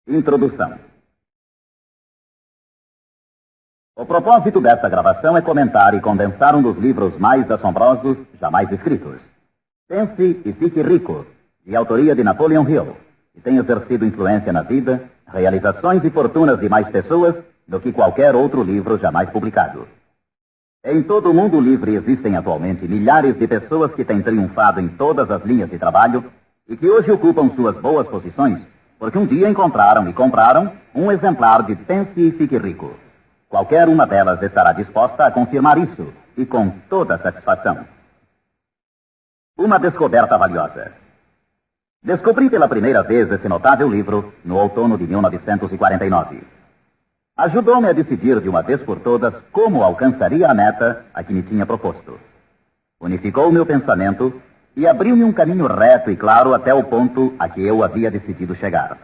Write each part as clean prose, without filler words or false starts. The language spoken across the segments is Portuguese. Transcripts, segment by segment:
Introdução. O propósito desta gravação é comentar e condensar um dos livros mais assombrosos jamais escritos. Pense e Fique Rico, de autoria de Napoleon Hill, que tem exercido influência na vida, realizações e fortunas de mais pessoas do que qualquer outro livro jamais publicado. Em todo o mundo livre existem atualmente milhares de pessoas que têm triunfado em todas as linhas de trabalho e que hoje ocupam suas boas posições porque um dia encontraram e compraram um exemplar de Pense e Fique Rico. Qualquer uma delas estará disposta a confirmar isso, e com toda satisfação. Uma descoberta valiosa. Descobri pela primeira vez esse notável livro no outono de 1949. Ajudou-me a decidir de uma vez por todas como alcançaria a meta a que me tinha proposto. Unificou meu pensamento e abriu-me um caminho reto e claro até o ponto a que eu havia decidido chegar.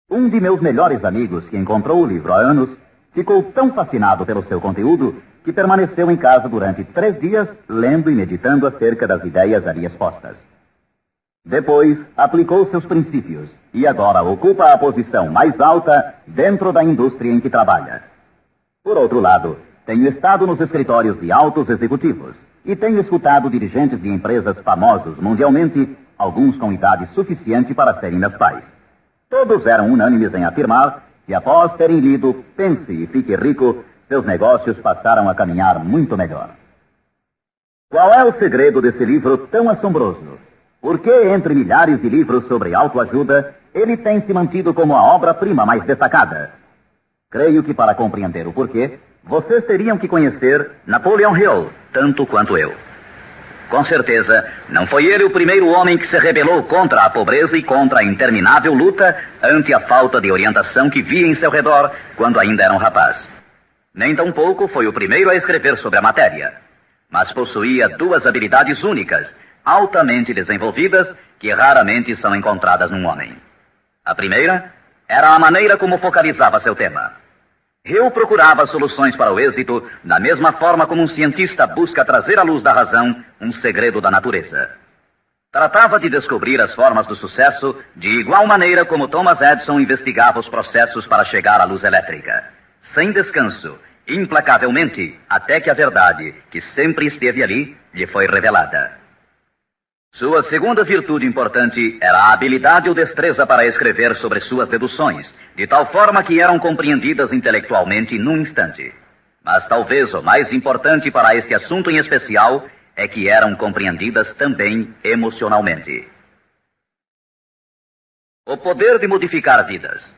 Um de meus melhores amigos, que encontrou o livro há anos, ficou tão fascinado pelo seu conteúdo que permaneceu em casa durante 3 dias, lendo e meditando acerca das ideias ali expostas. Depois, aplicou seus princípios e agora ocupa a posição mais alta dentro da indústria em que trabalha. Por outro lado, tenho estado nos escritórios de altos executivos e tenho escutado dirigentes de empresas famosos mundialmente, alguns com idade suficiente para serem meus pais. Todos eram unânimes em afirmar que, após terem lido Pense e Fique Rico, seus negócios passaram a caminhar muito melhor. Qual é o segredo desse livro tão assombroso? Por que, entre milhares de livros sobre autoajuda, ele tem se mantido como a obra-prima mais destacada? Creio que, para compreender o porquê, vocês teriam que conhecer Napoleon Hill, tanto quanto eu. Com certeza, não foi ele o primeiro homem que se rebelou contra a pobreza e contra a interminável luta ante a falta de orientação que via em seu redor quando ainda era um rapaz. Nem tampouco foi o primeiro a escrever sobre a matéria, mas possuía 2 habilidades únicas, altamente desenvolvidas, que raramente são encontradas num homem. A primeira era a maneira como focalizava seu tema. Hill procurava soluções para o êxito da mesma forma como um cientista busca trazer à luz da razão um segredo da natureza. Tratava de descobrir as formas do sucesso de igual maneira como Thomas Edison investigava os processos para chegar à luz elétrica, sem descanso, implacavelmente, até que a verdade, que sempre esteve ali, lhe foi revelada. Sua segunda virtude importante era a habilidade ou destreza para escrever sobre suas deduções, de tal forma que eram compreendidas intelectualmente num instante. Mas talvez o mais importante para este assunto em especial é que eram compreendidas também emocionalmente. O poder de modificar vidas.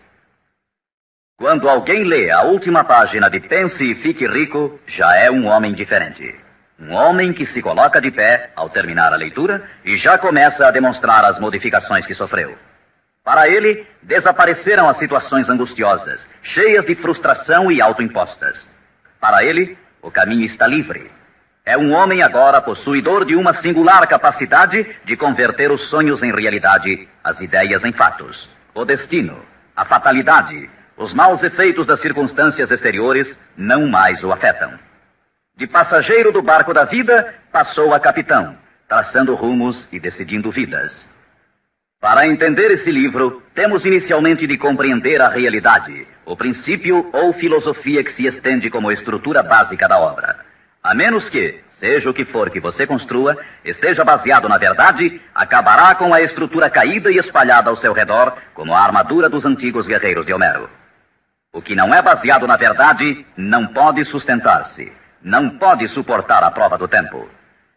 Quando alguém lê a última página de Pense e Fique Rico, já é um homem diferente. Um homem que se coloca de pé ao terminar a leitura e já começa a demonstrar as modificações que sofreu. Para ele, desapareceram as situações angustiosas, cheias de frustração e autoimpostas. Para ele, o caminho está livre. É um homem agora possuidor de uma singular capacidade de converter os sonhos em realidade, as ideias em fatos. O destino, a fatalidade, os maus efeitos das circunstâncias exteriores não mais o afetam. De passageiro do barco da vida, passou a capitão, traçando rumos e decidindo vidas. Para entender esse livro, temos inicialmente de compreender a realidade, o princípio ou filosofia que se estende como estrutura básica da obra. A menos que, seja o que for que você construa, esteja baseado na verdade, acabará com a estrutura caída e espalhada ao seu redor, como a armadura dos antigos guerreiros de Homero. O que não é baseado na verdade não pode sustentar-se. Não pode suportar a prova do tempo.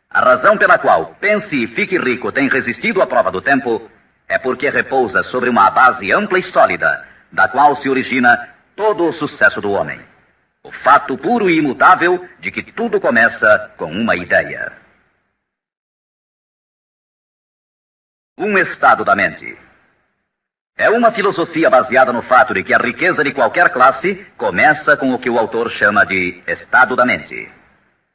A razão pela qual Pense e Fique Rico tem resistido à prova do tempo é porque repousa sobre uma base ampla e sólida, da qual se origina todo o sucesso do homem. O fato puro e imutável de que tudo começa com uma ideia. Um estado da mente. É uma filosofia baseada no fato de que a riqueza de qualquer classe começa com o que o autor chama de estado da mente.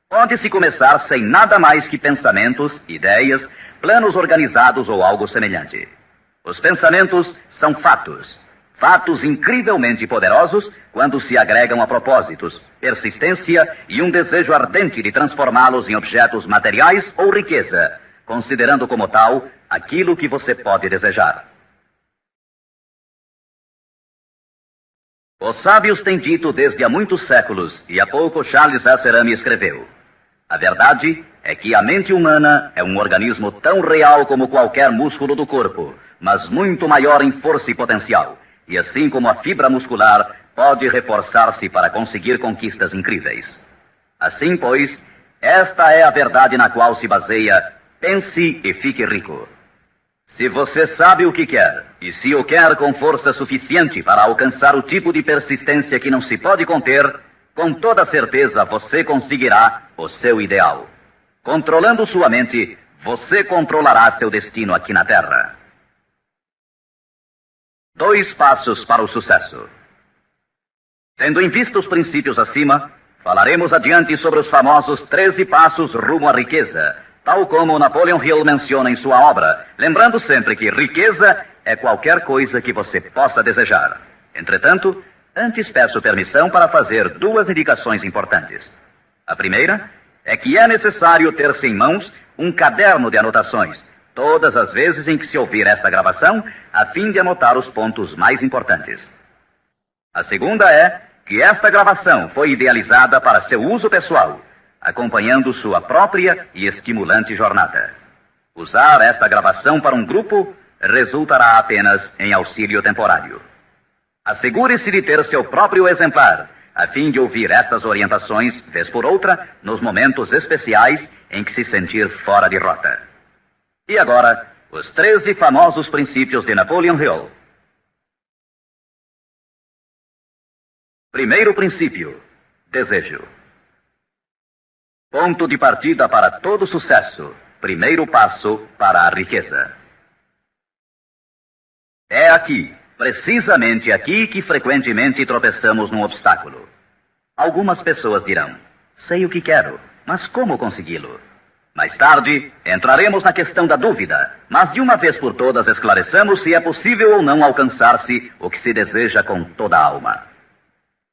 Pode-se começar sem nada mais que pensamentos, ideias, planos organizados ou algo semelhante. Os pensamentos são fatos. Fatos incrivelmente poderosos quando se agregam a propósitos, persistência e um desejo ardente de transformá-los em objetos materiais ou riqueza, considerando como tal aquilo que você pode desejar. Os sábios têm dito desde há muitos séculos, e há pouco Charles Asserami escreveu: a verdade é que a mente humana é um organismo tão real como qualquer músculo do corpo, mas muito maior em força e potencial, e assim como a fibra muscular pode reforçar-se para conseguir conquistas incríveis. Assim, pois, esta é a verdade na qual se baseia Pense e Fique Rico. Se você sabe o que quer, e se o quer com força suficiente para alcançar o tipo de persistência que não se pode conter, com toda certeza você conseguirá o seu ideal. Controlando sua mente, você controlará seu destino aqui na Terra. 2 passos para o sucesso. Tendo em vista os princípios acima, falaremos adiante sobre os famosos 13 passos rumo à riqueza, tal como Napoleon Hill menciona em sua obra, lembrando sempre que riqueza é qualquer coisa que você possa desejar. Entretanto, antes peço permissão para fazer 2 indicações importantes. A primeira é que é necessário ter-se em mãos um caderno de anotações, todas as vezes em que se ouvir esta gravação, a fim de anotar os pontos mais importantes. A segunda é que esta gravação foi idealizada para seu uso pessoal, acompanhando sua própria e estimulante jornada. Usar esta gravação para um grupo resultará apenas em auxílio temporário. Assegure-se de ter seu próprio exemplar, a fim de ouvir estas orientações, vez por outra, nos momentos especiais em que se sentir fora de rota. E agora, os 13 famosos princípios de Napoleon Hill. Primeiro princípio: desejo. Ponto de partida para todo sucesso. Primeiro passo para a riqueza. É aqui, precisamente aqui, que frequentemente tropeçamos num obstáculo. Algumas pessoas dirão: sei o que quero, mas como consegui-lo? Mais tarde, entraremos na questão da dúvida, mas de uma vez por todas esclareçamos se é possível ou não alcançar-se o que se deseja com toda a alma.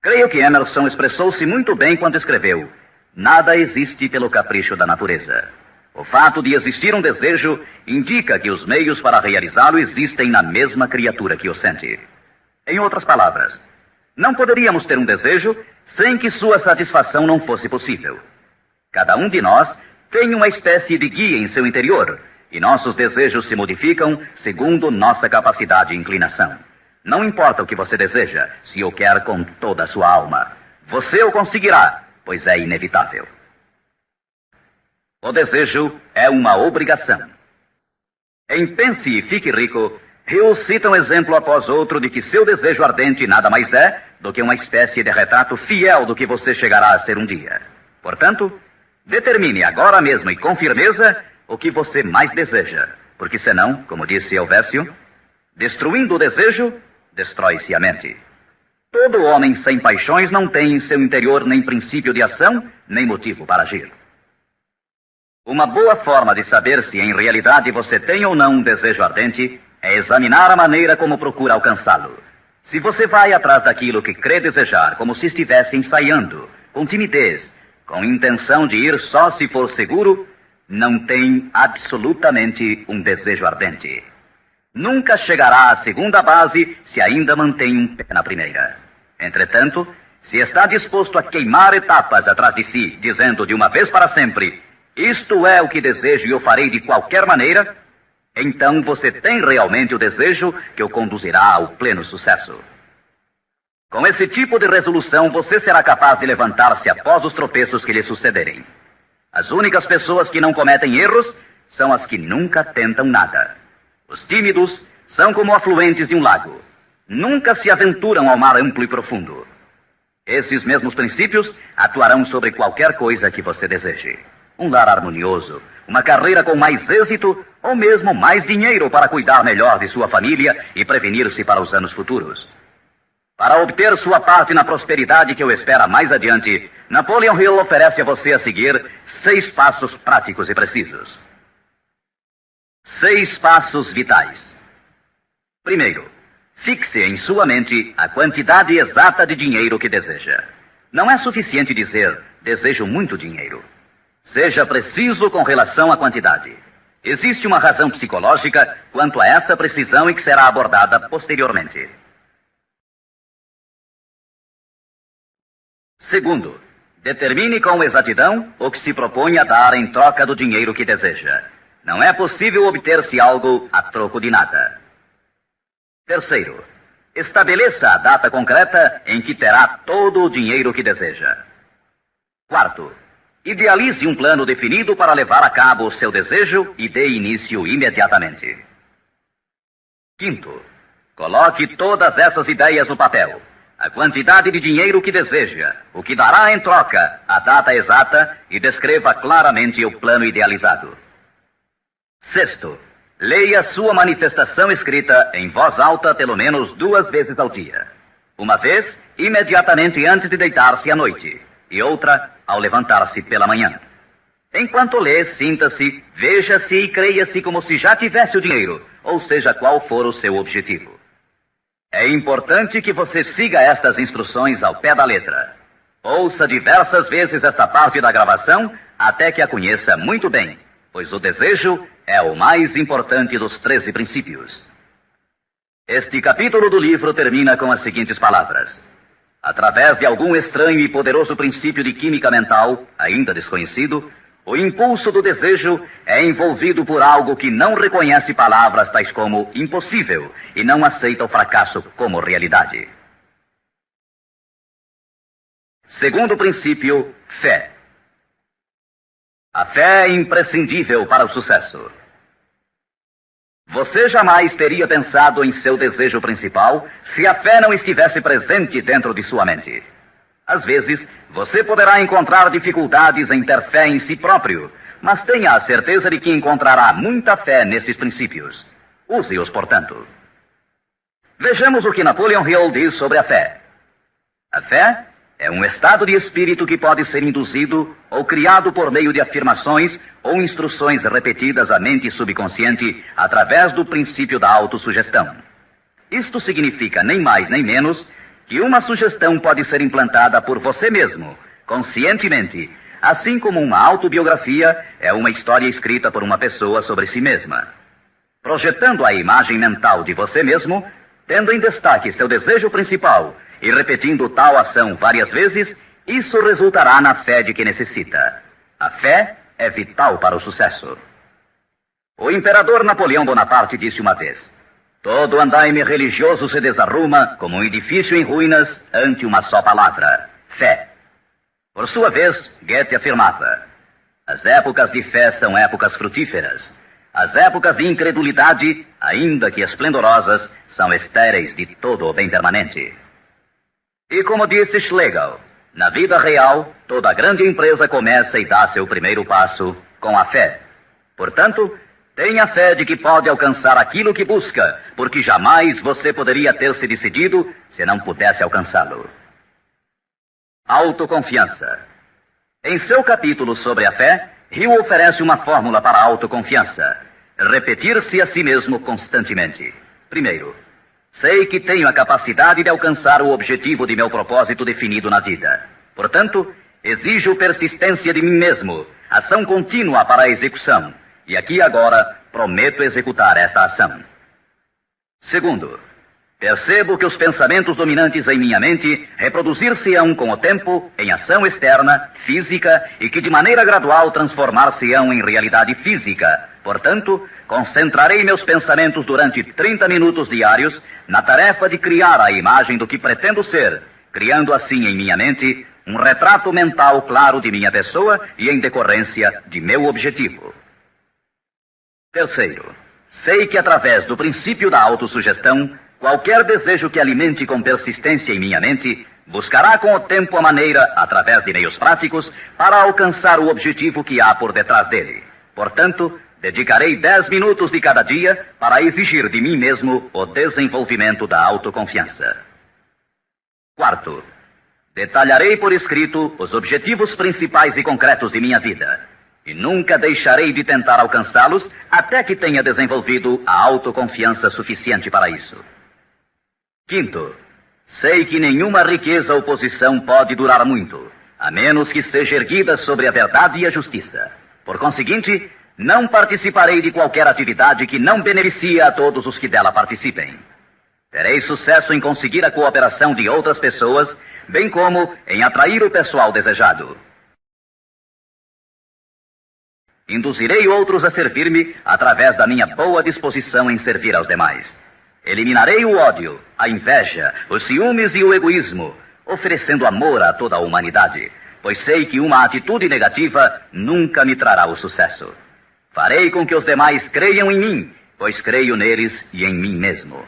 Creio que Emerson expressou-se muito bem quando escreveu: nada existe pelo capricho da natureza. O fato de existir um desejo indica que os meios para realizá-lo existem na mesma criatura que o sente. Em outras palavras, não poderíamos ter um desejo sem que sua satisfação não fosse possível. Cada um de nós tem uma espécie de guia em seu interior, e nossos desejos se modificam segundo nossa capacidade e inclinação. Não importa o que você deseja, se o quer com toda a sua alma. Você o conseguirá, pois é inevitável. O desejo é uma obrigação. Em Pense e Fique Rico, Hill cita um exemplo após outro de que seu desejo ardente nada mais é do que uma espécie de retrato fiel do que você chegará a ser um dia. Portanto, determine agora mesmo e com firmeza o que você mais deseja, porque senão, como disse Helvécio, destruindo o desejo, destrói-se a mente. Todo homem sem paixões não tem em seu interior nem princípio de ação, nem motivo para agir. Uma boa forma de saber se em realidade você tem ou não um desejo ardente é examinar a maneira como procura alcançá-lo. Se você vai atrás daquilo que crê desejar, como se estivesse ensaiando, com timidez, com intenção de ir só se for seguro, não tem absolutamente um desejo ardente. Nunca chegará à segunda base se ainda mantém um pé na primeira. Entretanto, se está disposto a queimar etapas atrás de si, dizendo de uma vez para sempre: isto é o que desejo e o farei de qualquer maneira, então você tem realmente o desejo que o conduzirá ao pleno sucesso. Com esse tipo de resolução, você será capaz de levantar-se após os tropeços que lhe sucederem. As únicas pessoas que não cometem erros são as que nunca tentam nada. Os tímidos são como afluentes de um lago. Nunca se aventuram ao mar amplo e profundo. Esses mesmos princípios atuarão sobre qualquer coisa que você deseje. Um lar harmonioso, uma carreira com mais êxito ou mesmo mais dinheiro para cuidar melhor de sua família e prevenir-se para os anos futuros. Para obter sua parte na prosperidade que o espera mais adiante, Napoleon Hill oferece a você a seguir 6 passos práticos e precisos. 6 passos vitais. Primeiro, fixe em sua mente a quantidade exata de dinheiro que deseja. Não é suficiente dizer: desejo muito dinheiro. Seja preciso com relação à quantidade. Existe uma razão psicológica quanto a essa precisão e que será abordada posteriormente. Segundo, determine com exatidão o que se propõe a dar em troca do dinheiro que deseja. Não é possível obter-se algo a troco de nada. Terceiro, estabeleça a data concreta em que terá todo o dinheiro que deseja. Quarto, idealize um plano definido para levar a cabo o seu desejo e dê início imediatamente. Quinto, coloque todas essas ideias no papel. A quantidade de dinheiro que deseja, o que dará em troca, a data exata e descreva claramente o plano idealizado. Sexto, leia sua manifestação escrita em voz alta pelo menos 2 vezes ao dia. Uma vez, imediatamente antes de deitar-se à noite, e outra ao levantar-se pela manhã. Enquanto lê, sinta-se, veja-se e creia-se como se já tivesse o dinheiro, ou seja, qual for o seu objetivo. É importante que você siga estas instruções ao pé da letra. Ouça diversas vezes esta parte da gravação até que a conheça muito bem, pois o desejo é o mais importante dos 13 princípios. Este capítulo do livro termina com as seguintes palavras. Através de algum estranho e poderoso princípio de química mental, ainda desconhecido, o impulso do desejo é envolvido por algo que não reconhece palavras tais como impossível e não aceita o fracasso como realidade. Segundo princípio, fé. A fé é imprescindível para o sucesso. Você jamais teria pensado em seu desejo principal se a fé não estivesse presente dentro de sua mente. Às vezes, você poderá encontrar dificuldades em ter fé em si próprio, mas tenha a certeza de que encontrará muita fé nesses princípios. Use-os, portanto. Vejamos o que Napoleon Hill diz sobre a fé. A fé é um estado de espírito que pode ser induzido ou criado por meio de afirmações ou instruções repetidas à mente subconsciente através do princípio da autossugestão. Isto significa nem mais nem menos que uma sugestão pode ser implantada por você mesmo, conscientemente, assim como uma autobiografia é uma história escrita por uma pessoa sobre si mesma. Projetando a imagem mental de você mesmo, tendo em destaque seu desejo principal e repetindo tal ação várias vezes, isso resultará na fé de que necessita. A fé é vital para o sucesso. O imperador Napoleão Bonaparte disse uma vez: todo andaime religioso se desarruma como um edifício em ruínas ante uma só palavra: fé. Por sua vez, Goethe afirmava: as épocas de fé são épocas frutíferas. As épocas de incredulidade, ainda que esplendorosas, são estéreis de todo o bem permanente. E como disse Schlegel, na vida real, toda grande empresa começa e dá seu primeiro passo com a fé. Portanto, tenha fé de que pode alcançar aquilo que busca, porque jamais você poderia ter se decidido se não pudesse alcançá-lo. Autoconfiança. Em seu capítulo sobre a fé, Hill oferece uma fórmula para a autoconfiança: repetir-se a si mesmo constantemente. Primeiro, sei que tenho a capacidade de alcançar o objetivo de meu propósito definido na vida. Portanto, exijo persistência de mim mesmo, ação contínua para a execução. E aqui agora prometo executar esta ação. Segundo, percebo que os pensamentos dominantes em minha mente reproduzir-se-ão com o tempo em ação externa, física, e que de maneira gradual transformar-se-ão em realidade física. Portanto, concentrarei meus pensamentos durante 30 minutos diários na tarefa de criar a imagem do que pretendo ser, criando assim em minha mente um retrato mental claro de minha pessoa e em decorrência de meu objetivo. Terceiro, sei que através do princípio da autossugestão, qualquer desejo que alimente com persistência em minha mente buscará com o tempo a maneira, através de meios práticos, para alcançar o objetivo que há por detrás dele. Portanto, dedicarei 10 minutos de cada dia para exigir de mim mesmo o desenvolvimento da autoconfiança. Quarto, detalharei por escrito os objetivos principais e concretos de minha vida, e nunca deixarei de tentar alcançá-los até que tenha desenvolvido a autoconfiança suficiente para isso. Quinto, sei que nenhuma riqueza ou posição pode durar muito, a menos que seja erguida sobre a verdade e a justiça. Por conseguinte, não participarei de qualquer atividade que não beneficie a todos os que dela participem. Terei sucesso em conseguir a cooperação de outras pessoas bem como em atrair o pessoal desejado. Induzirei outros a servir-me através da minha boa disposição em servir aos demais. Eliminarei o ódio, a inveja, os ciúmes e o egoísmo, oferecendo amor a toda a humanidade, pois sei que uma atitude negativa nunca me trará o sucesso. Farei com que os demais creiam em mim, pois creio neles e em mim mesmo.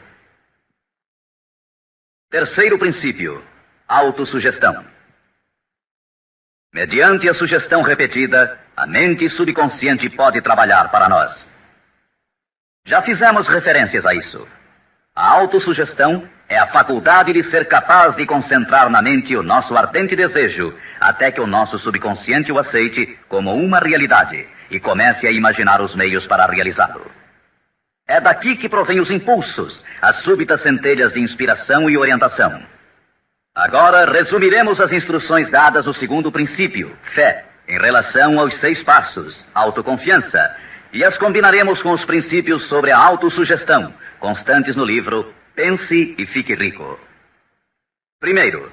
Terceiro princípio, autossugestão. Mediante a sugestão repetida, a mente subconsciente pode trabalhar para nós. Já fizemos referências a isso. A autossugestão é a faculdade de ser capaz de concentrar na mente o nosso ardente desejo, até que o nosso subconsciente o aceite como uma realidade e comece a imaginar os meios para realizá-lo. É daqui que provém os impulsos, as súbitas centelhas de inspiração e orientação. Agora resumiremos as instruções dadas no segundo princípio, fé, em relação aos 6 passos, autoconfiança, e as combinaremos com os princípios sobre a autossugestão, constantes no livro Pense e Fique Rico. Primeiro,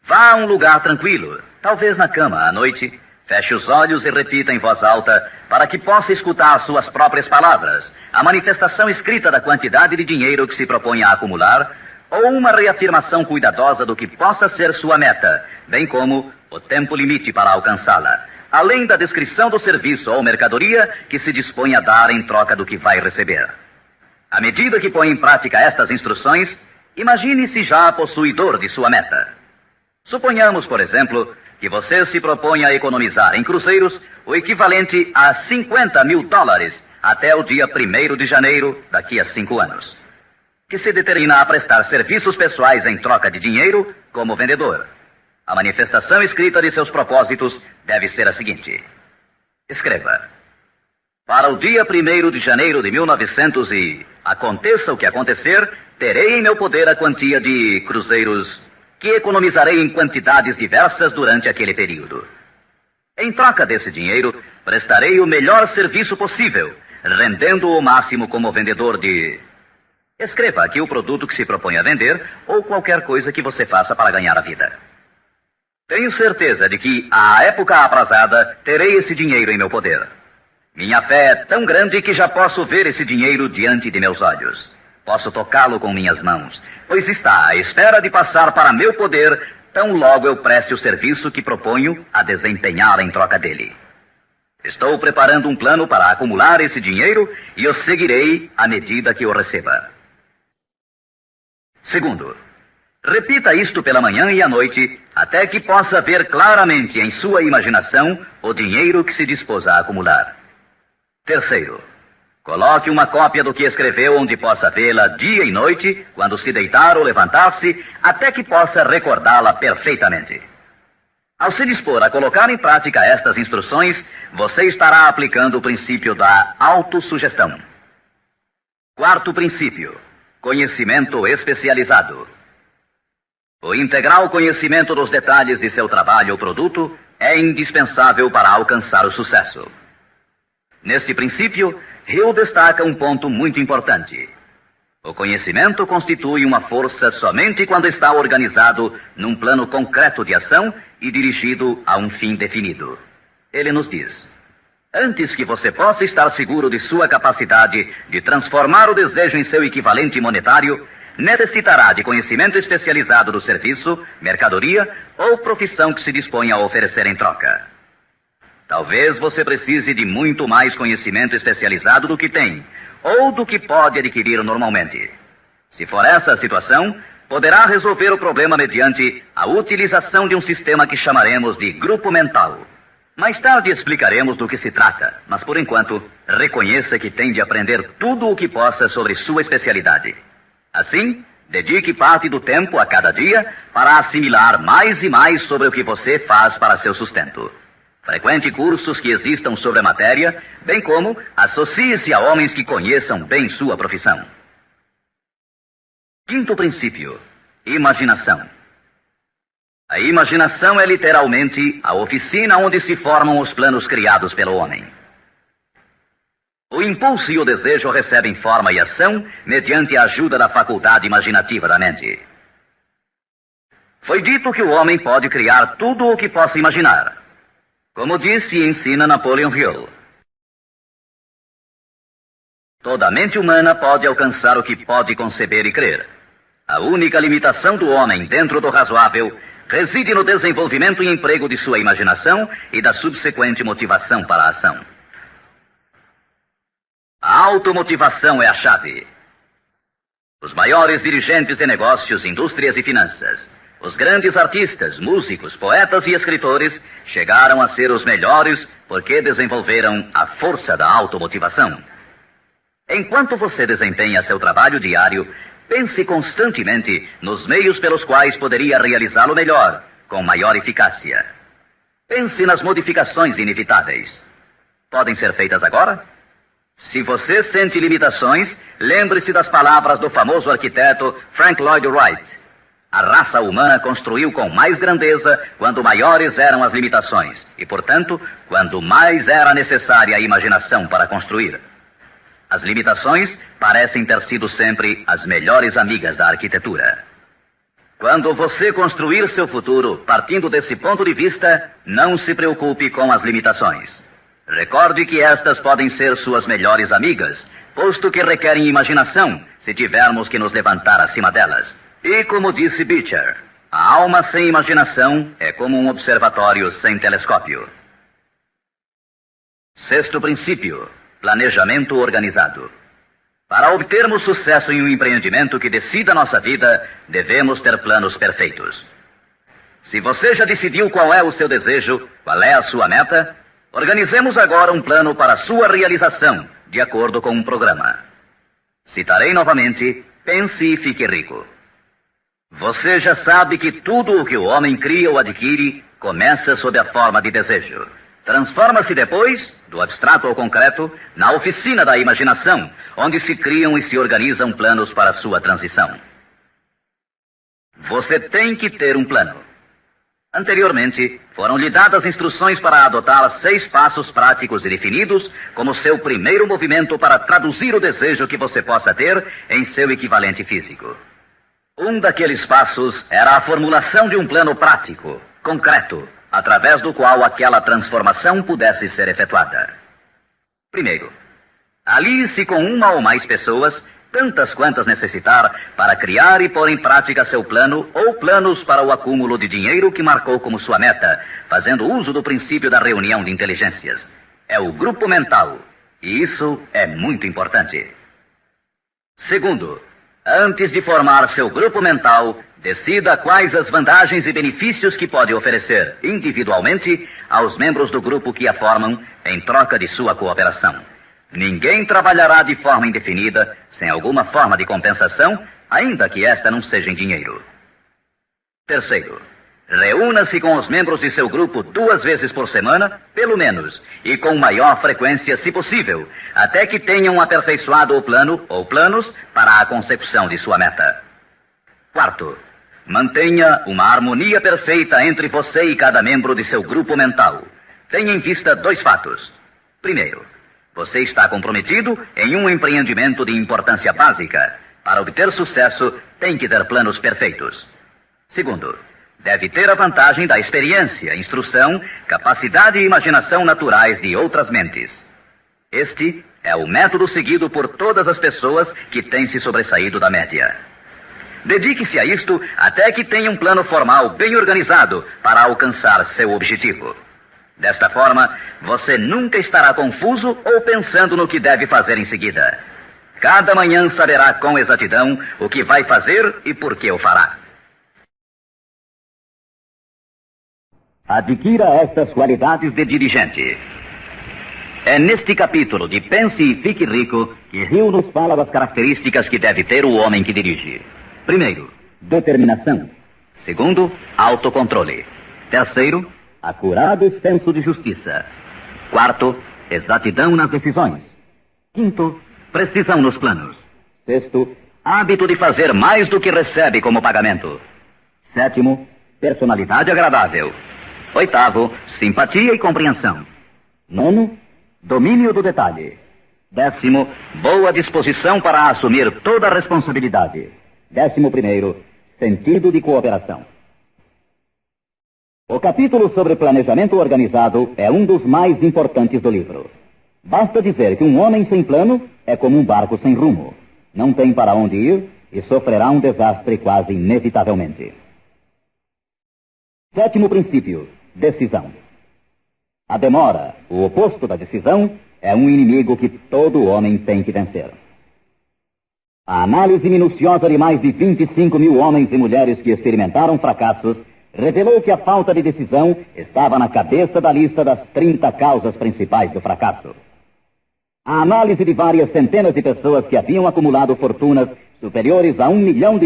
vá a um lugar tranquilo, talvez na cama à noite, feche os olhos e repita em voz alta para que possa escutar suas próprias palavras, a manifestação escrita da quantidade de dinheiro que se propõe a acumular, ou uma reafirmação cuidadosa do que possa ser sua meta, bem como o tempo limite para alcançá-la, além da descrição do serviço ou mercadoria que se dispõe a dar em troca do que vai receber. À medida que põe em prática estas instruções, imagine-se já possuidor de sua meta. Suponhamos, por exemplo, que você se propõe a economizar em cruzeiros o equivalente a $50 mil até o dia 1º de janeiro, daqui a 5 anos, que se determina a prestar serviços pessoais em troca de dinheiro como vendedor. A manifestação escrita de seus propósitos deve ser a seguinte. Escreva: para o dia 1º de janeiro de 1900 e aconteça o que acontecer, terei em meu poder a quantia de cruzeiros que economizarei em quantidades diversas durante aquele período. Em troca desse dinheiro, prestarei o melhor serviço possível, rendendo o máximo como vendedor de... Escreva aqui o produto que se propõe a vender ou qualquer coisa que você faça para ganhar a vida. Tenho certeza de que, à época aprazada, terei esse dinheiro em meu poder. Minha fé é tão grande que já posso ver esse dinheiro diante de meus olhos. Posso tocá-lo com minhas mãos, pois está à espera de passar para meu poder, tão logo eu preste o serviço que proponho a desempenhar em troca dele. Estou preparando um plano para acumular esse dinheiro e eu seguirei à medida que o receba. Segundo, repita isto pela manhã e à noite, até que possa ver claramente em sua imaginação o dinheiro que se dispôs a acumular. Terceiro, coloque uma cópia do que escreveu onde possa vê-la dia e noite, quando se deitar ou levantar-se, até que possa recordá-la perfeitamente. Ao se dispor a colocar em prática estas instruções, você estará aplicando o princípio da autossugestão. Quarto princípio, conhecimento especializado. O integral conhecimento dos detalhes de seu trabalho ou produto é indispensável para alcançar o sucesso. Neste princípio, Hill destaca um ponto muito importante. O conhecimento constitui uma força somente quando está organizado num plano concreto de ação e dirigido a um fim definido. Ele nos diz: antes que você possa estar seguro de sua capacidade de transformar o desejo em seu equivalente monetário, necessitará de conhecimento especializado do serviço, mercadoria ou profissão que se dispõe a oferecer em troca. Talvez você precise de muito mais conhecimento especializado do que tem, ou do que pode adquirir normalmente. Se for essa a situação, poderá resolver o problema mediante a utilização de um sistema que chamaremos de grupo mental. Mais tarde explicaremos do que se trata, mas por enquanto, reconheça que tem de aprender tudo o que possa sobre sua especialidade. Assim, dedique parte do tempo a cada dia para assimilar mais e mais sobre o que você faz para seu sustento. Frequente cursos que existam sobre a matéria, bem como associe-se a homens que conheçam bem sua profissão. Quinto princípio, imaginação. A imaginação é literalmente a oficina onde se formam os planos criados pelo homem. O impulso e o desejo recebem forma e ação mediante a ajuda da faculdade imaginativa da mente. Foi dito que o homem pode criar tudo o que possa imaginar. Como disse e ensina Napoleon Hill, toda mente humana pode alcançar o que pode conceber e crer. A única limitação do homem dentro do razoável reside no desenvolvimento e emprego de sua imaginação e da subsequente motivação para a ação. A automotivação é a chave. Os maiores dirigentes de negócios, indústrias e finanças, os grandes artistas, músicos, poetas e escritores chegaram a ser os melhores porque desenvolveram a força da automotivação. Enquanto você desempenha seu trabalho diário, pense constantemente nos meios pelos quais poderia realizá-lo melhor, com maior eficácia. Pense nas modificações inevitáveis. Podem ser feitas agora? Se você sente limitações, lembre-se das palavras do famoso arquiteto Frank Lloyd Wright. A raça humana construiu com mais grandeza quando maiores eram as limitações e, portanto, quando mais era necessária a imaginação para construir. As limitações parecem ter sido sempre as melhores amigas da arquitetura. Quando você construir seu futuro partindo desse ponto de vista, não se preocupe com as limitações. Recorde que estas podem ser suas melhores amigas, posto que requerem imaginação, se tivermos que nos levantar acima delas. E como disse Beecher, a alma sem imaginação é como um observatório sem telescópio. Sexto princípio: planejamento organizado. Para obtermos sucesso em um empreendimento que decida nossa vida, devemos ter planos perfeitos. Se você já decidiu qual é o seu desejo, qual é a sua meta, organizemos agora um plano para a sua realização, de acordo com um programa. Citarei novamente: pense e fique rico. Você já sabe que tudo o que o homem cria ou adquire começa sob a forma de desejo. Transforma-se depois, do abstrato ao concreto, na oficina da imaginação, onde se criam e se organizam planos para a sua transição. Você tem que ter um plano. Anteriormente, foram-lhe dadas instruções para adotar 6 passos práticos e definidos como seu primeiro movimento para traduzir o desejo que você possa ter em seu equivalente físico. Um daqueles passos era a formulação de um plano prático, concreto, através do qual aquela transformação pudesse ser efetuada. Primeiro, alie-se com uma ou mais pessoas, tantas quantas necessitar, para criar e pôr em prática seu plano ou planos para o acúmulo de dinheiro que marcou como sua meta, fazendo uso do princípio da reunião de inteligências. É o grupo mental, e isso é muito importante. Segundo, antes de formar seu grupo mental, decida quais as vantagens e benefícios que pode oferecer individualmente aos membros do grupo que a formam em troca de sua cooperação. Ninguém trabalhará de forma indefinida, sem alguma forma de compensação, ainda que esta não seja em dinheiro. Terceiro, reúna-se com os membros de seu grupo 2 vezes por semana, pelo menos, e com maior frequência, se possível, até que tenham aperfeiçoado o plano ou planos para a consecução de sua meta. Quarto, mantenha uma harmonia perfeita entre você e cada membro de seu grupo mental. Tenha em vista 2 fatos. Primeiro, você está comprometido em um empreendimento de importância básica. Para obter sucesso, tem que ter planos perfeitos. Segundo, deve ter a vantagem da experiência, instrução, capacidade e imaginação naturais de outras mentes. Este é o método seguido por todas as pessoas que têm se sobressaído da média. Dedique-se a isto até que tenha um plano formal bem organizado para alcançar seu objetivo. Desta forma, você nunca estará confuso ou pensando no que deve fazer em seguida. Cada manhã saberá com exatidão o que vai fazer e por que o fará. Adquira estas qualidades de dirigente. É neste capítulo de Pense e Fique Rico que Hill nos fala das características que deve ter o homem que dirige. Primeiro, determinação. Segundo, autocontrole. Terceiro, acurado senso de justiça. Quarto, exatidão nas decisões. Quinto, precisão nos planos. Sexto, hábito de fazer mais do que recebe como pagamento. Sétimo, personalidade agradável. Oitavo, simpatia e compreensão. Nono, domínio do detalhe. Décimo, boa disposição para assumir toda a responsabilidade. 11º, sentido de cooperação. O capítulo sobre planejamento organizado é um dos mais importantes do livro. Basta dizer que um homem sem plano é como um barco sem rumo. Não tem para onde ir e sofrerá um desastre quase inevitavelmente. Sétimo princípio: decisão. A demora, o oposto da decisão, é um inimigo que todo homem tem que vencer. A análise minuciosa de mais de 25 mil homens e mulheres que experimentaram fracassos revelou que a falta de decisão estava na cabeça da lista das 30 causas principais do fracasso. A análise de várias centenas de pessoas que haviam acumulado fortunas superiores a $1 milhão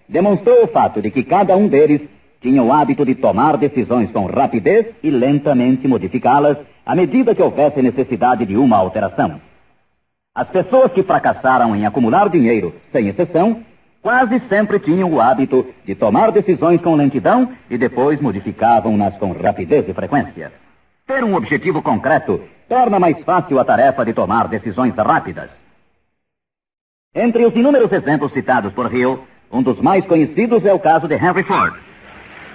demonstrou o fato de que cada um deles tinha o hábito de tomar decisões com rapidez e lentamente modificá-las à medida que houvesse necessidade de uma alteração. As pessoas que fracassaram em acumular dinheiro, sem exceção, quase sempre tinham o hábito de tomar decisões com lentidão e depois modificavam-nas com rapidez e frequência. Ter um objetivo concreto torna mais fácil a tarefa de tomar decisões rápidas. Entre os inúmeros exemplos citados por Hill, um dos mais conhecidos é o caso de Henry Ford.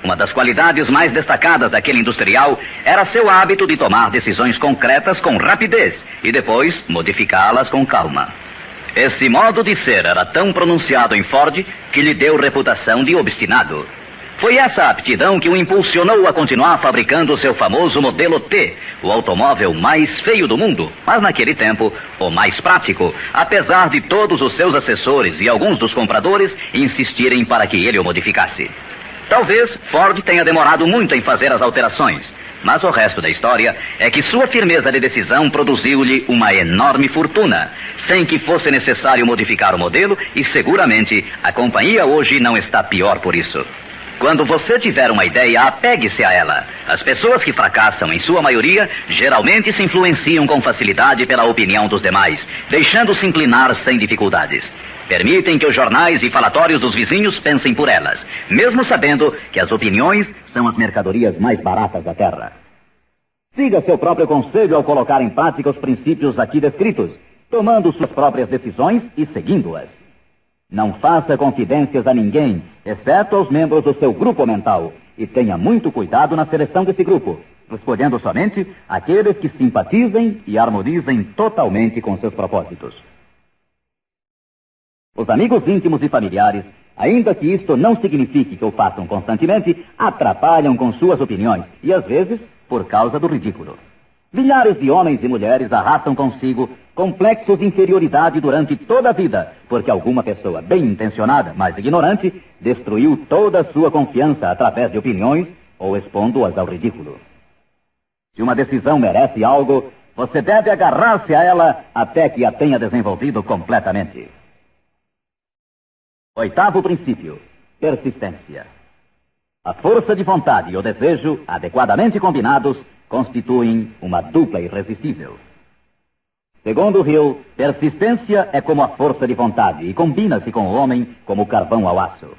Uma das qualidades mais destacadas daquele industrial era seu hábito de tomar decisões concretas com rapidez e depois modificá-las com calma. Esse modo de ser era tão pronunciado em Ford que lhe deu reputação de obstinado. Foi essa aptidão que o impulsionou a continuar fabricando seu famoso modelo T, o automóvel mais feio do mundo, mas naquele tempo o mais prático, apesar de todos os seus assessores e alguns dos compradores insistirem para que ele o modificasse. Talvez Ford tenha demorado muito em fazer as alterações, mas o resto da história é que sua firmeza de decisão produziu-lhe uma enorme fortuna, sem que fosse necessário modificar o modelo, e seguramente a companhia hoje não está pior por isso. Quando você tiver uma ideia, apegue-se a ela. As pessoas que fracassam, em sua maioria, geralmente se influenciam com facilidade pela opinião dos demais, deixando-se inclinar sem dificuldades. Permitem que os jornais e falatórios dos vizinhos pensem por elas, mesmo sabendo que as opiniões são as mercadorias mais baratas da terra. Siga seu próprio conselho ao colocar em prática os princípios aqui descritos, tomando suas próprias decisões e seguindo-as. Não faça confidências a ninguém, exceto aos membros do seu grupo mental, e tenha muito cuidado na seleção desse grupo, escolhendo somente aqueles que simpatizem e harmonizem totalmente com seus propósitos. Os amigos íntimos e familiares, ainda que isto não signifique que o façam constantemente, atrapalham com suas opiniões e, às vezes, por causa do ridículo. Milhares de homens e mulheres arrastam consigo complexos de inferioridade durante toda a vida, porque alguma pessoa bem intencionada, mas ignorante, destruiu toda a sua confiança através de opiniões ou expondo-as ao ridículo. Se uma decisão merece algo, você deve agarrar-se a ela até que a tenha desenvolvido completamente. Oitavo princípio: persistência. A força de vontade e o desejo, adequadamente combinados, constituem uma dupla irresistível. Segundo Hill, persistência é como a força de vontade e combina-se com o homem como o carvão ao aço.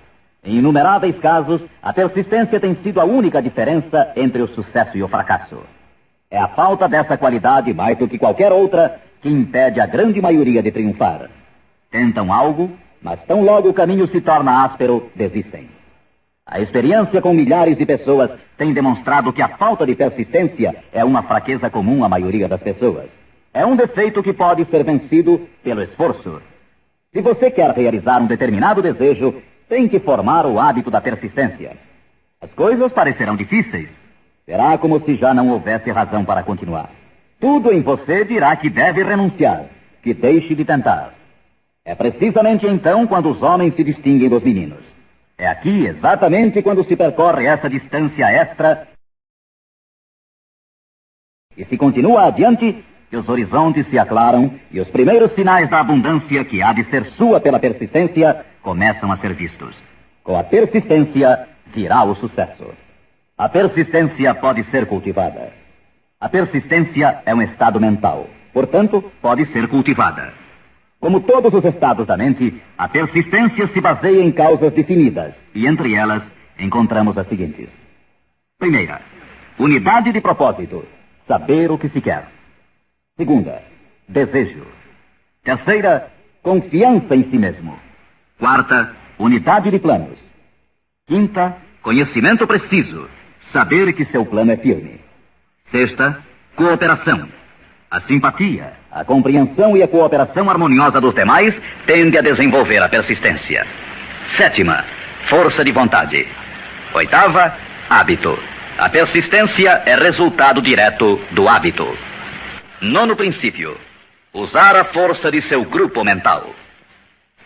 Em inumeráveis casos, a persistência tem sido a única diferença entre o sucesso e o fracasso. É a falta dessa qualidade, mais do que qualquer outra, que impede a grande maioria de triunfar. Tentam algo, mas tão logo o caminho se torna áspero, desistem. A experiência com milhares de pessoas tem demonstrado que a falta de persistência é uma fraqueza comum à maioria das pessoas. É um defeito que pode ser vencido pelo esforço. Se você quer realizar um determinado desejo, tem que formar o hábito da persistência. As coisas parecerão difíceis. Será como se já não houvesse razão para continuar. Tudo em você dirá que deve renunciar, que deixe de tentar. É precisamente então quando os homens se distinguem dos meninos. É aqui, exatamente quando se percorre essa distância extra e se continua adiante, que os horizontes se aclaram e os primeiros sinais da abundância que há de ser sua pela persistência começam a ser vistos. Com a persistência virá o sucesso. A persistência pode ser cultivada. A persistência é um estado mental, portanto, pode ser cultivada. Como todos os estados da mente, a persistência se baseia em causas definidas, e entre elas encontramos as seguintes. Primeira, unidade de propósito, saber o que se quer. Segunda, desejo. Terceira, confiança em si mesmo. Quarta, unidade de planos. Quinta, conhecimento preciso. saber que seu plano é firme. Sexta, cooperação. A simpatia, a compreensão e a cooperação harmoniosa dos demais tende a desenvolver a persistência. Sétima, força de vontade. Oitava, hábito. A persistência é resultado direto do hábito. Nono princípio, usar a força de seu grupo mental.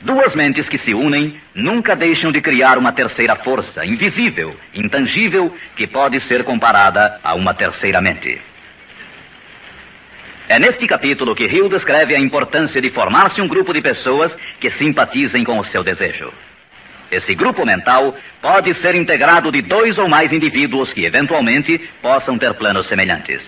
Duas mentes que se unem nunca deixam de criar uma terceira força, invisível, intangível, que pode ser comparada a uma terceira mente. É neste capítulo que Hill descreve a importância de formar-se um grupo de pessoas que simpatizem com o seu desejo. Esse grupo mental pode ser integrado de 2 ou mais indivíduos que, eventualmente, possam ter planos semelhantes.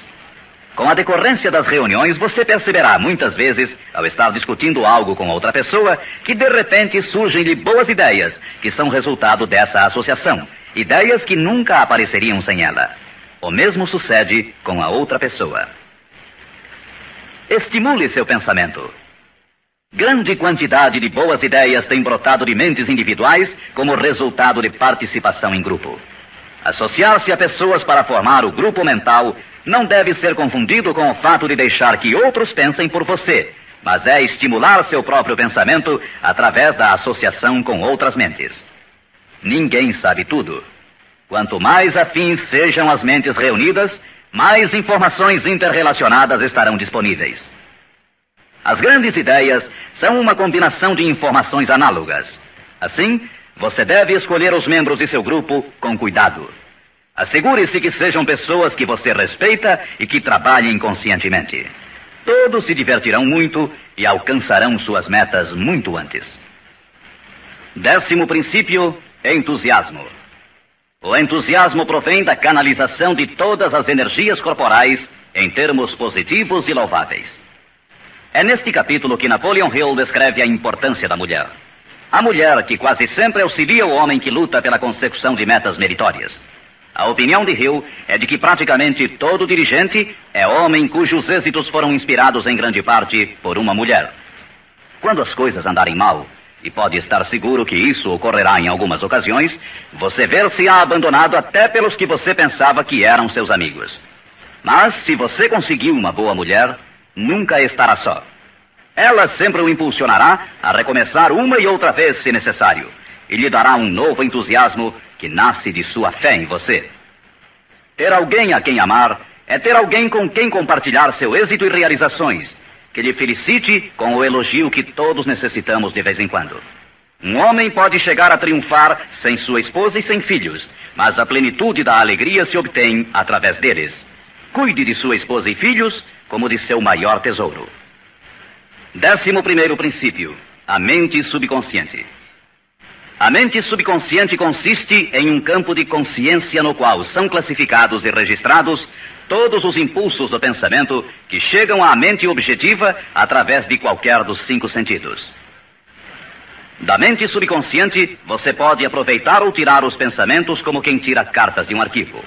Com a decorrência das reuniões, você perceberá muitas vezes, ao estar discutindo algo com outra pessoa, que de repente surgem-lhe boas ideias, que são resultado dessa associação. Ideias que nunca apareceriam sem ela. O mesmo sucede com a outra pessoa. Estimule seu pensamento. Grande quantidade de boas ideias tem brotado de mentes individuais como resultado de participação em grupo. Associar-se a pessoas para formar o grupo mental não deve ser confundido com o fato de deixar que outros pensem por você, mas é estimular seu próprio pensamento através da associação com outras mentes. Ninguém sabe tudo. Quanto mais afins sejam as mentes reunidas, mais informações interrelacionadas estarão disponíveis. As grandes ideias são uma combinação de informações análogas. Assim, você deve escolher os membros de seu grupo com cuidado. Assegure-se que sejam pessoas que você respeita e que trabalhem conscientemente. Todos se divertirão muito e alcançarão suas metas muito antes. 10º princípio, entusiasmo. O entusiasmo provém da canalização de todas as energias corporais em termos positivos e louváveis. É neste capítulo que Napoleon Hill descreve a importância da mulher. A mulher que quase sempre auxilia o homem que luta pela consecução de metas meritórias. A opinião de Hill é de que praticamente todo dirigente é homem cujos êxitos foram inspirados em grande parte por uma mulher. Quando as coisas andarem mal, e pode estar seguro que isso ocorrerá em algumas ocasiões, você ver-se-á abandonado até pelos que você pensava que eram seus amigos. Mas se você conseguiu uma boa mulher, nunca estará só. Ela sempre o impulsionará a recomeçar uma e outra vez se necessário, e lhe dará um novo entusiasmo que nasce de sua fé em você. Ter alguém a quem amar é ter alguém com quem compartilhar seu êxito e realizações, que lhe felicite com o elogio que todos necessitamos de vez em quando. Um homem pode chegar a triunfar sem sua esposa e sem filhos, mas a plenitude da alegria se obtém através deles. Cuide de sua esposa e filhos como de seu maior tesouro. 11º princípio, a mente subconsciente. A mente subconsciente consiste em um campo de consciência no qual são classificados e registrados todos os impulsos do pensamento que chegam à mente objetiva através de qualquer dos 5 sentidos. Da mente subconsciente, você pode aproveitar ou tirar os pensamentos como quem tira cartas de um arquivo.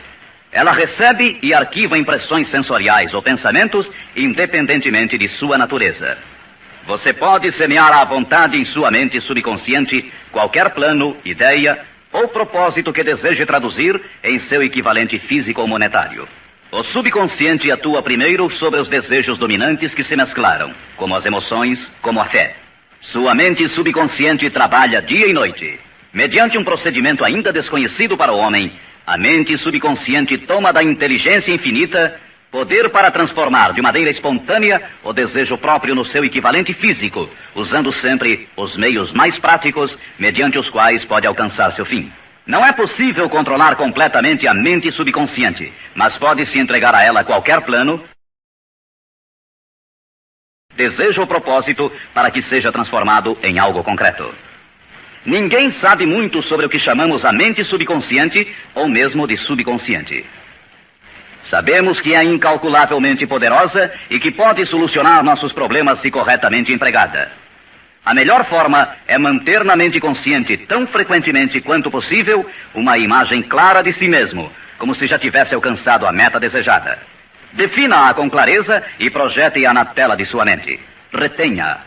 Ela recebe e arquiva impressões sensoriais ou pensamentos independentemente de sua natureza. Você pode semear à vontade em sua mente subconsciente qualquer plano, ideia ou propósito que deseje traduzir em seu equivalente físico ou monetário. O subconsciente atua primeiro sobre os desejos dominantes que se mesclaram, como as emoções, como a fé. Sua mente subconsciente trabalha dia e noite. Mediante um procedimento ainda desconhecido para o homem, a mente subconsciente toma da inteligência infinita poder para transformar de maneira espontânea o desejo próprio no seu equivalente físico, usando sempre os meios mais práticos mediante os quais pode alcançar seu fim. Não é possível controlar completamente a mente subconsciente, mas pode-se entregar a ela qualquer plano, desejo ou propósito para que seja transformado em algo concreto. Ninguém sabe muito sobre o que chamamos a mente subconsciente ou mesmo de subconsciente. Sabemos que é incalculavelmente poderosa e que pode solucionar nossos problemas se corretamente empregada. A melhor forma é manter na mente consciente, tão frequentemente quanto possível, uma imagem clara de si mesmo, como se já tivesse alcançado a meta desejada. Defina-a com clareza e projete-a na tela de sua mente. Retenha-a.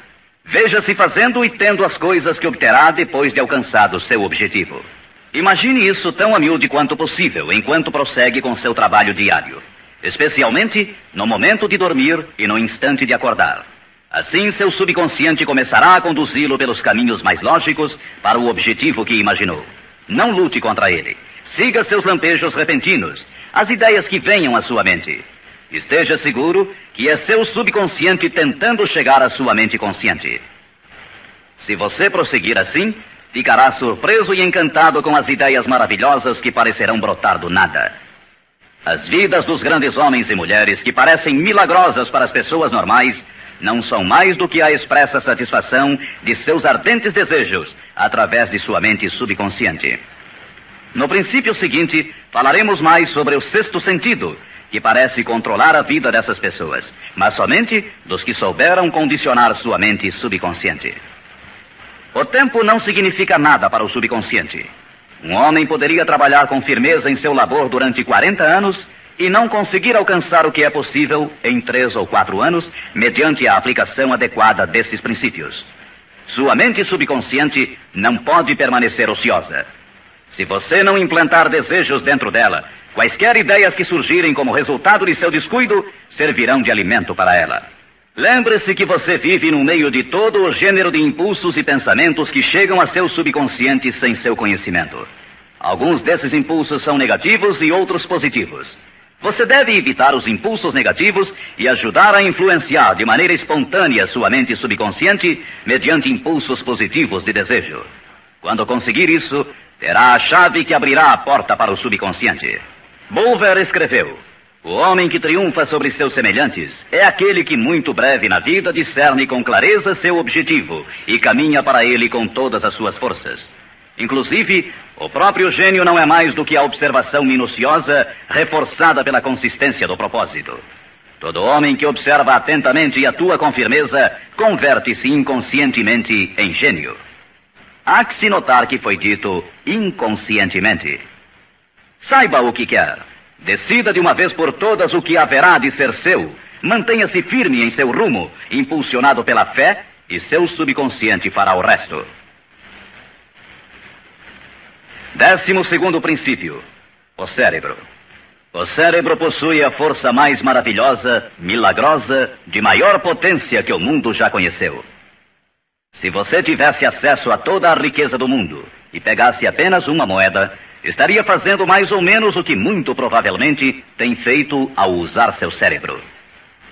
Veja-se fazendo e tendo as coisas que obterá depois de alcançado seu objetivo. Imagine isso tão a miúde quanto possível enquanto prossegue com seu trabalho diário, especialmente no momento de dormir e no instante de acordar. Assim, seu subconsciente começará a conduzi-lo pelos caminhos mais lógicos para o objetivo que imaginou. Não lute contra ele. Siga seus lampejos repentinos, as ideias que venham à sua mente. Esteja seguro que é seu subconsciente tentando chegar à sua mente consciente. Se você prosseguir assim, ficará surpreso e encantado com as ideias maravilhosas que parecerão brotar do nada. As vidas dos grandes homens e mulheres que parecem milagrosas para as pessoas normais não são mais do que a expressa satisfação de seus ardentes desejos através de sua mente subconsciente. No princípio seguinte, falaremos mais sobre o sexto sentido, que parece controlar a vida dessas pessoas, mas somente dos que souberam condicionar sua mente subconsciente. O tempo não significa nada para o subconsciente. Um homem poderia trabalhar com firmeza em seu labor durante 40 anos e não conseguir alcançar o que é possível em 3 ou 4 anos, mediante a aplicação adequada desses princípios. Sua mente subconsciente não pode permanecer ociosa. Se você não implantar desejos dentro dela, quaisquer ideias que surgirem como resultado de seu descuido servirão de alimento para ela. Lembre-se que você vive no meio de todo o gênero de impulsos e pensamentos que chegam a seu subconsciente sem seu conhecimento. Alguns desses impulsos são negativos e outros positivos. Você deve evitar os impulsos negativos e ajudar a influenciar de maneira espontânea sua mente subconsciente mediante impulsos positivos de desejo. Quando conseguir isso, terá a chave que abrirá a porta para o subconsciente. Bulwer escreveu: o homem que triunfa sobre seus semelhantes é aquele que muito breve na vida discerne com clareza seu objetivo e caminha para ele com todas as suas forças. Inclusive, o próprio gênio não é mais do que a observação minuciosa reforçada pela consistência do propósito. Todo homem que observa atentamente e atua com firmeza converte-se inconscientemente em gênio. Há que se notar que foi dito inconscientemente. Saiba o que quer. Decida de uma vez por todas o que haverá de ser seu. Mantenha-se firme em seu rumo, impulsionado pela fé, e seu subconsciente fará o resto. 12º princípio: o cérebro. O cérebro possui a força mais maravilhosa, milagrosa, de maior potência que o mundo já conheceu. Se você tivesse acesso a toda a riqueza do mundo e pegasse apenas uma moeda, estaria fazendo mais ou menos o que muito provavelmente tem feito ao usar seu cérebro.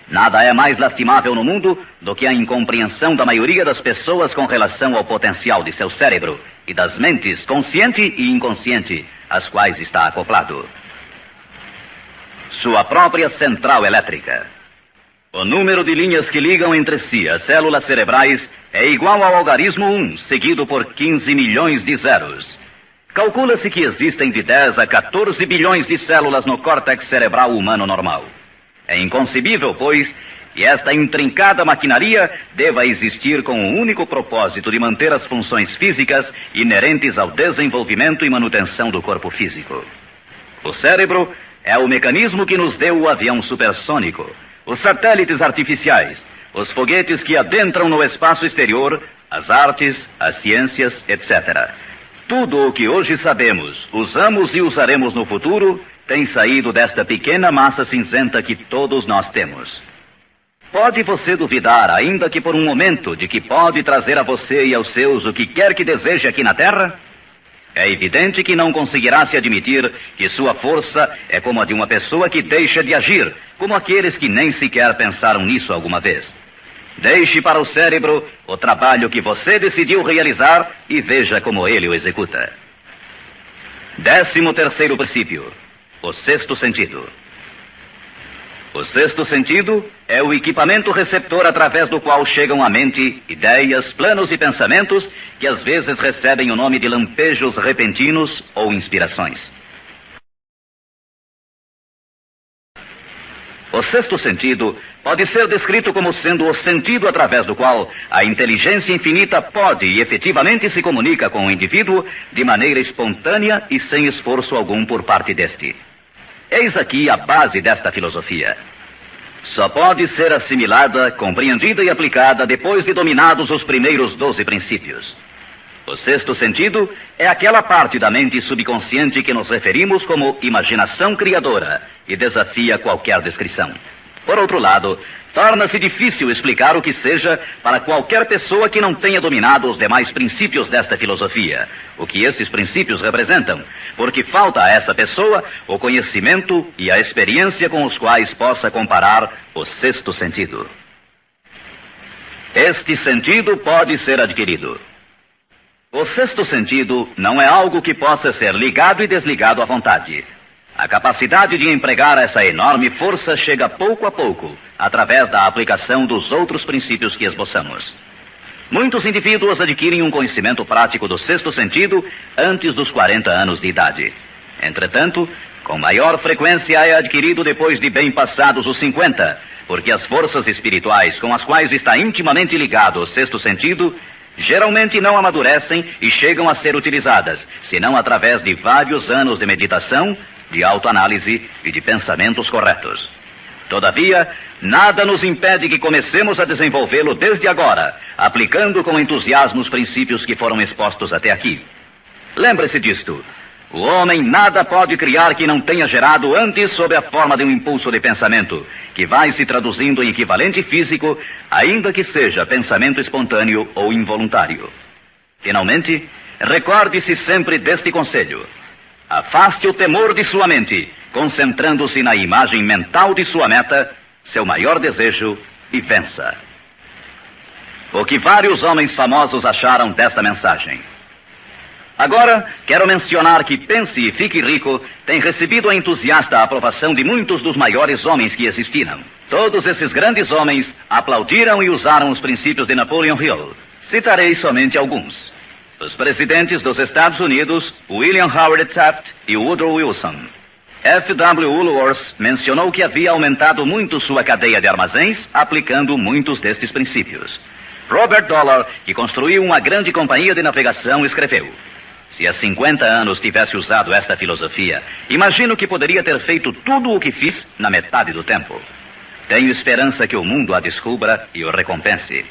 Nada é mais lastimável no mundo do que a incompreensão da maioria das pessoas com relação ao potencial de seu cérebro e das mentes consciente e inconsciente, às quais está acoplado. Sua própria central elétrica. O número de linhas que ligam entre si as células cerebrais é igual ao algarismo 1, seguido por 15 milhões de zeros. Calcula-se que existem de 10 a 14 bilhões de células no córtex cerebral humano normal. É inconcebível, pois, que esta intrincada maquinaria deva existir com o único propósito de manter as funções físicas inerentes ao desenvolvimento e manutenção do corpo físico. O cérebro é o mecanismo que nos deu o avião supersônico, os satélites artificiais, os foguetes que adentram no espaço exterior, as artes, as ciências, etc. Tudo o que hoje sabemos, usamos e usaremos no futuro, tem saído desta pequena massa cinzenta que todos nós temos. Pode você duvidar, ainda que por um momento, de que pode trazer a você e aos seus o que quer que deseje aqui na Terra? É evidente que não conseguirá se admitir que sua força é como a de uma pessoa que deixa de agir, como aqueles que nem sequer pensaram nisso alguma vez. Deixe para o cérebro o trabalho que você decidiu realizar e veja como ele o executa. 13º princípio: o sexto sentido. O sexto sentido é o equipamento receptor através do qual chegam à mente ideias, planos e pensamentos que às vezes recebem o nome de lampejos repentinos ou inspirações. O sexto sentido pode ser descrito como sendo o sentido através do qual a inteligência infinita pode e efetivamente se comunica com o indivíduo de maneira espontânea e sem esforço algum por parte deste. Eis aqui a base desta filosofia. Só pode ser assimilada, compreendida e aplicada depois de dominados os primeiros 12 princípios. O sexto sentido é aquela parte da mente subconsciente que nos referimos como imaginação criadora e desafia qualquer descrição. Por outro lado, torna-se difícil explicar o que seja para qualquer pessoa que não tenha dominado os demais princípios desta filosofia, o que estes princípios representam, porque falta a essa pessoa o conhecimento e a experiência com os quais possa comparar o sexto sentido. Este sentido pode ser adquirido. O sexto sentido não é algo que possa ser ligado e desligado à vontade. A capacidade de empregar essa enorme força chega pouco a pouco, através da aplicação dos outros princípios que esboçamos. Muitos indivíduos adquirem um conhecimento prático do sexto sentido antes dos 40 anos de idade. Entretanto, com maior frequência é adquirido depois de bem passados os 50, porque as forças espirituais com as quais está intimamente ligado o sexto sentido geralmente não amadurecem e chegam a ser utilizadas, senão através de vários anos de meditação, de autoanálise e de pensamentos corretos. Todavia, nada nos impede que comecemos a desenvolvê-lo desde agora, aplicando com entusiasmo os princípios que foram expostos até aqui. Lembre-se disto. O homem nada pode criar que não tenha gerado antes sob a forma de um impulso de pensamento, que vai se traduzindo em equivalente físico, ainda que seja pensamento espontâneo ou involuntário. Finalmente, recorde-se sempre deste conselho. Afaste o temor de sua mente, concentrando-se na imagem mental de sua meta, seu maior desejo, e vença. O que vários homens famosos acharam desta mensagem? Agora, quero mencionar que Pense e Fique Rico tem recebido a entusiasta aprovação de muitos dos maiores homens que existiram. Todos esses grandes homens aplaudiram e usaram os princípios de Napoleon Hill. Citarei somente alguns. Os presidentes dos Estados Unidos, William Howard Taft e Woodrow Wilson. F.W. Woolworth mencionou que havia aumentado muito sua cadeia de armazéns aplicando muitos destes princípios. Robert Dollar, que construiu uma grande companhia de navegação, escreveu: se há 50 anos tivesse usado esta filosofia, imagino que poderia ter feito tudo o que fiz na metade do tempo. Tenho esperança que o mundo a descubra e o recompense.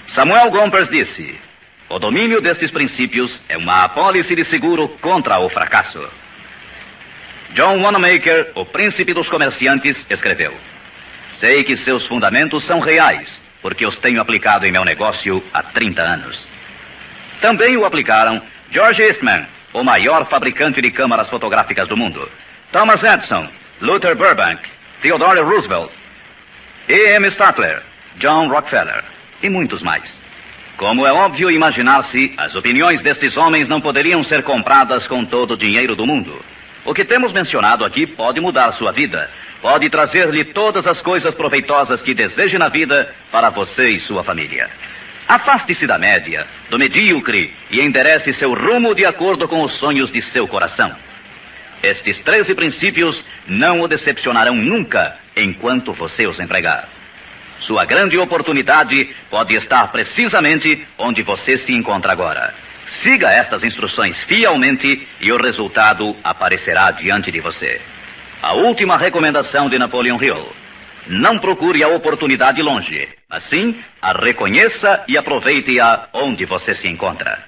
Samuel Gompers disse: o domínio destes princípios é uma apólice de seguro contra o fracasso. John Wanamaker, o príncipe dos comerciantes, escreveu: sei que seus fundamentos são reais, porque os tenho aplicado em meu negócio há 30 anos. Também o aplicaram George Eastman, o maior fabricante de câmaras fotográficas do mundo, Thomas Edison, Luther Burbank, Theodore Roosevelt, E.M. Statler, John Rockefeller e muitos mais. Como é óbvio imaginar-se, as opiniões destes homens não poderiam ser compradas com todo o dinheiro do mundo. O que temos mencionado aqui pode mudar sua vida, pode trazer-lhe todas as coisas proveitosas que deseje na vida para você e sua família. Afaste-se da média, do medíocre e enderece seu rumo de acordo com os sonhos de seu coração. Estes 13 princípios não o decepcionarão nunca enquanto você os empregar. Sua grande oportunidade pode estar precisamente onde você se encontra agora. Siga estas instruções fielmente e o resultado aparecerá diante de você. A última recomendação de Napoleon Hill: não procure a oportunidade longe, mas sim a reconheça e aproveite-a onde você se encontra.